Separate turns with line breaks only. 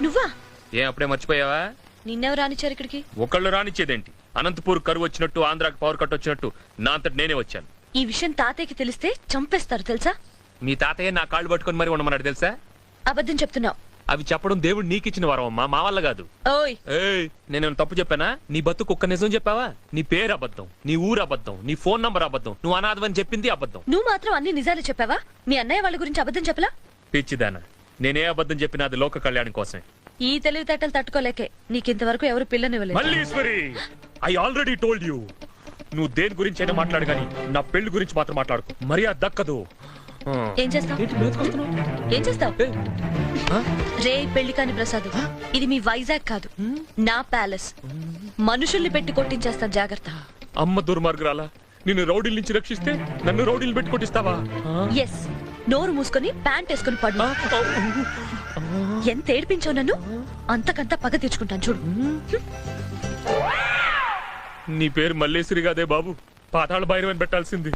నువ్వా?
ఏం అప్పుడే మర్చిపోయావా?
నిన్నెవరు రానిచ్చారు ఇక్కడికి?
ఒకళ్ళు రానిచ్చేదేంటి? అనంతపూర్ కరువు వచ్చినట్టు, ఆంధ్రాకి పవర్ కట్ వచ్చినట్టు నా అంతటి నేనే వచ్చాను.
ఈ విషయం తాతయ్యకి తెలిస్తే చంపేస్తారు తెలుసా?
మీ తాతయ్య నా కాళ్ళు పట్టుకొని మరి ఉండమన్నాడు తెలుసా?
అబద్ధం చెప్తున్నావు.
అవి చెప్పడం దేవుడు నీకిచ్చిన వరం అమ్మా, మా వల్ల కాదు.
ఓయ్
నేనేమైనా తప్పు చెప్పానా? నీ బతుకు ఒక్క నిజం చెప్పావా? నీ పేరు అబద్ధం, నీ ఊరు అబద్ధం, నీ ఫోన్ నంబర్ అబద్ధం, నువ్వు అనాథవని చెప్పింది అబద్ధం.
నువ్వు మాత్రం అన్ని నిజాలు చెప్పావా? మీ అన్నయ్య వాళ్ళ గురించి అబద్ధం చెప్పలా?
పిచ్చిదానా, నేనే అబద్ధం చెప్పినా అది లోక కళ్యాణం కోసమే.
ఈ తెలివితేటలు తట్టుకోలేకే నీకింతవరకు ఎవరు పిల్లనివ్వలేదు.
Malleswari, I already told you, నువ్వు దేని గురించి అయినా మాట్లాడు గానీ నా పెళ్లి గురించి మాత్రం మాట్లాడుకో. మర్యాద దక్కదు.
ఏం చేస్తావు? ఏం చేస్తావు? రే పెళ్లి కాని ప్రసాద్, ఇది మీ వైజాగ్ కాదు, నా ప్యాలెస్. మనుషుల్ని పెట్టి కొట్టించేస్తాను, జాగ్రత్త.
అమ్మ దుర్మార్గురాలా, నిన్ను రౌడీల నుంచి రక్షిస్తే నన్ను రౌడీలు పెట్టి కొట్టిస్తావా?
ఎస్, నోరు మూసుకొని ప్యాంట్ వేసుకుని పడు. ఎంత ఏడిపించావు నన్ను, అంతకంతా పగ తీర్చుకుంటాను చూడు.
నీ పేరు మల్లేశ్వరి కాదే బాబు, పాతాళ భైరవని పెట్టాల్సింది.